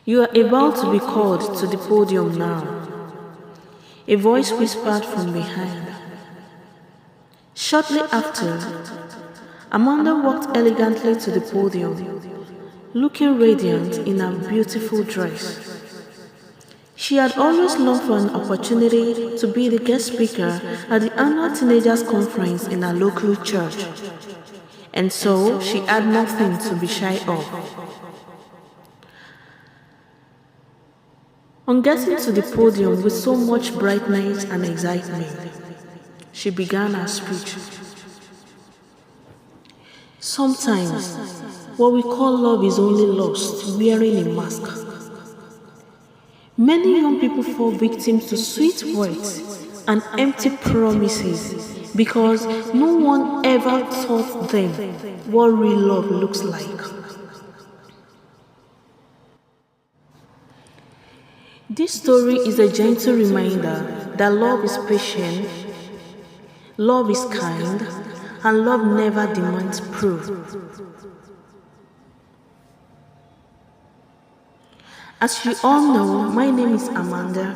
You are about to be called to the podium now. A voice whispered from behind. Shortly after, Amanda walked elegantly to the podium, looking radiant in her beautiful dress. She had always longed for an opportunity to be the guest speaker at the annual Teenagers Conference in her local church, and so she had nothing to be shy of. On getting to the podium with so much brightness and excitement, she began her speech. Sometimes, what we call love is only lost wearing a mask. Many young people fall victim to sweet words and empty promises because no one ever taught them what real love looks like. This story is a gentle reminder that love is patient, love is kind, and love never demands proof. As you all know, my name is Amanda.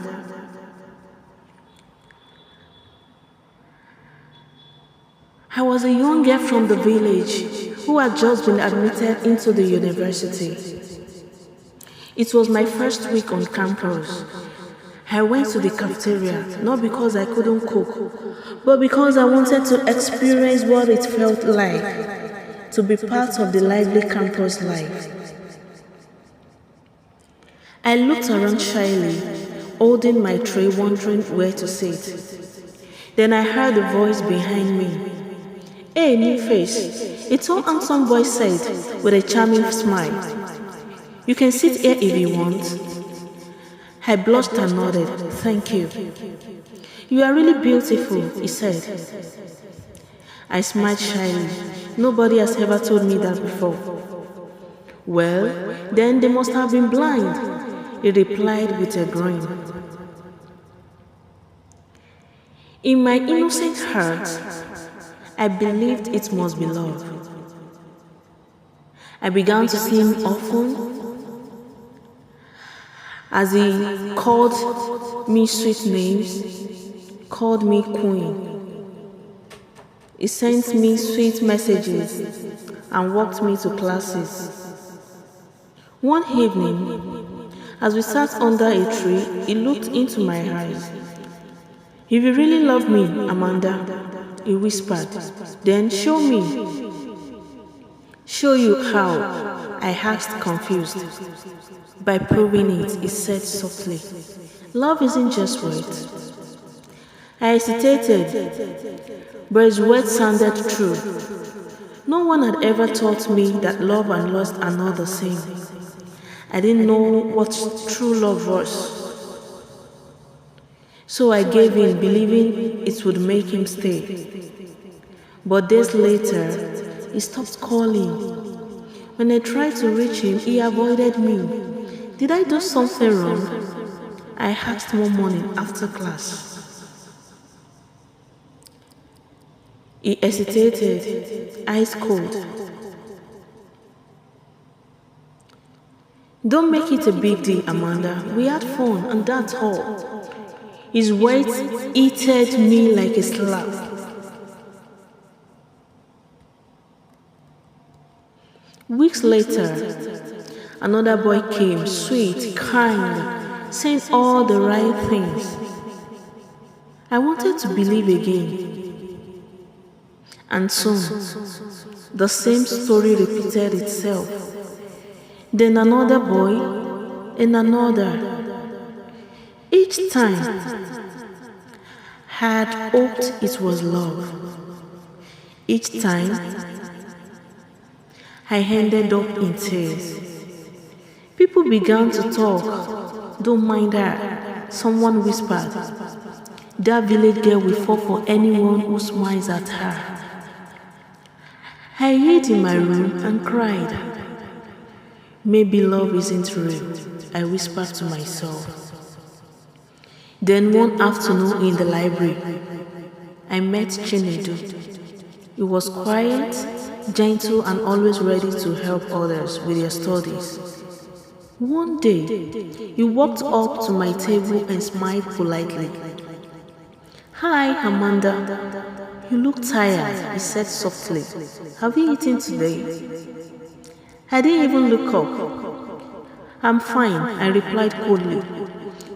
I was a young girl from the village who had just been admitted into the university. It was my first week on campus. I went to the cafeteria, not because I couldn't cook, but because I wanted to experience what it felt like to be part of the lively campus life. I looked around shyly, holding my tray, wondering where to sit. Then I heard a voice behind me. "Hey, new face," a tall, handsome boy said with a charming smile. "You can sit here if you want." I blushed and nodded. "Thank you." "You are really beautiful," he said. I smiled shyly. Nobody has ever told me that before. "Well, then they must have been blind," he replied with a grin. In my innocent heart, I believed it must be love. I began to see him often as he called me sweet names, called me queen. He sent me sweet messages and walked me to classes. One evening, as we sat under a tree, he looked into my eyes. "If you really love me, Amanda," he whispered, "then show me." "Show you how?" I asked, confused. "By proving it," he said softly. "Love isn't just words." I hesitated, but his words sounded true. No one had ever taught me that love and lust are not the same. I didn't know what true love was. So I gave in, believing it would make him stay. But days later, he stopped calling. When I tried to reach him, he avoided me. Did I do something wrong? I asked one morning after class. He hesitated, eyes cold. "Don't make it a big deal, Amanda. We had fun, and that's all." His words heated me like a slap. Weeks later, another boy came, sweet, kind, saying all the right things. I wanted to believe again. And soon, the same story repeated itself. Then another boy, and another. Each time, I had hoped it was love. Each time, I ended up in tears. People began to talk. "Don't mind her," someone whispered. "That village girl will fall for anyone who smiles at her." I hid in my room and cried. "Maybe love isn't real," I whispered to myself. Then one afternoon in the library, I met Chinedu. He was quiet, gentle, and always ready to help others with their studies. One day, he walked up to my table and smiled politely. "Hi, Amanda. You look tired," he said softly. "Have you eaten today?" I didn't even look up. "I'm fine," I replied coldly.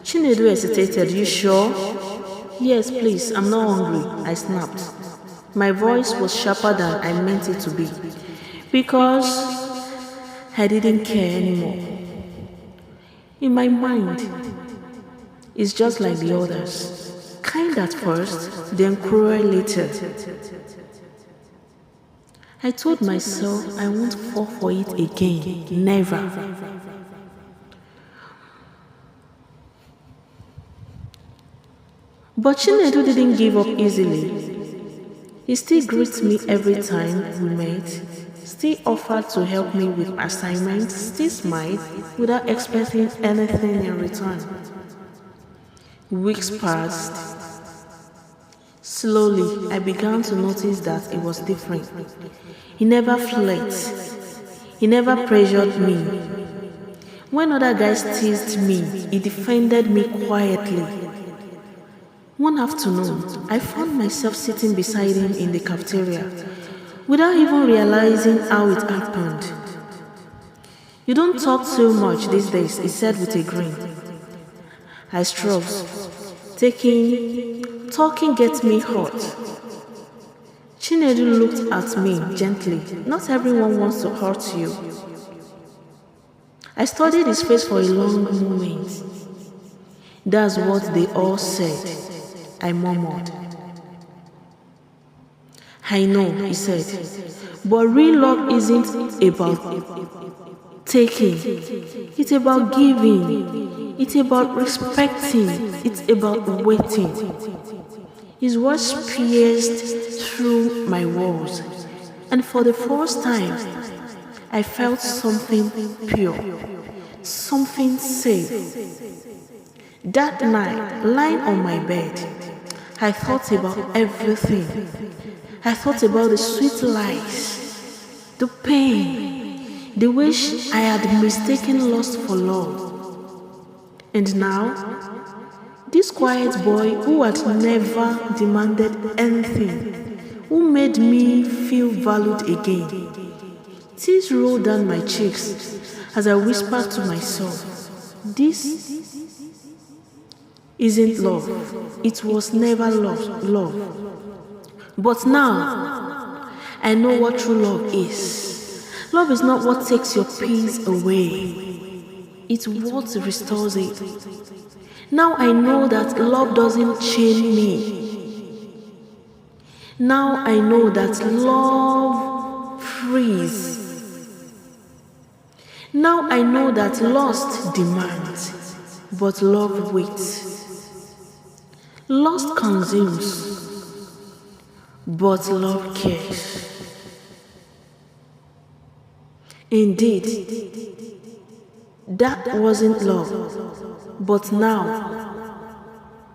Chinedu hesitated. "You sure?" "Yes, please, I'm not hungry," I snapped. My voice was sharper than I meant it to be, because I didn't care anymore. In my mind, it's just like the others. Kind at first, then cruel later. I told myself I won't fall for it again. Never. But Chinedu didn't give up easily. He still greets me every time we met, still offered to help me with assignments, still smiled without expecting anything in return. Weeks passed. Slowly, I began to notice that it was different. He never flirted. He never pressured me. When other guys teased me, he defended me quietly. One afternoon, I found myself sitting beside him in the cafeteria without even realizing how it happened. "You don't talk so much these days," he said with a grin. I shrugged. Talking gets me hot. Chinedu looked at me gently. "Not everyone wants to hurt you." I studied his face for a long moment. "That's what they all said," I murmured. "I know," he said, "but real love isn't about taking. It's about giving. It's about respecting. It's about waiting." His words pierced through my walls, and for the first time, I felt something pure, something safe. That night, lying on my bed, I thought about everything. I thought about the sweet lies, the pain, the wish I had mistaken lust for love. And now, this quiet boy who had never demanded anything, who made me feel valued again. Tears rolled down my cheeks as I whispered to myself, "This isn't love. It was never love. But now, I know what true love is. Love is not what takes your peace away. It's what restores it. Now I know that love doesn't chain me. Now I know that love frees. Now I know that lust demands, but love waits. Lust consumes, but love cares. Indeed, that wasn't love, but now,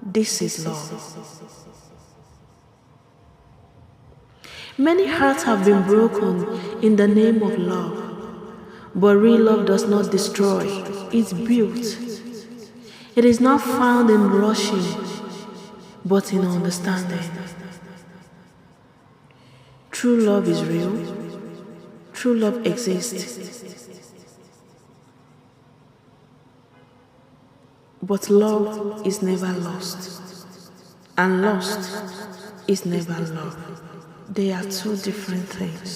this is love. Many hearts have been broken in the name of love, but real love does not destroy, it's built. It is not found in rushing, but in understanding. True love is real. True love exists. But love is never lost. And lost is never love. They are two different things.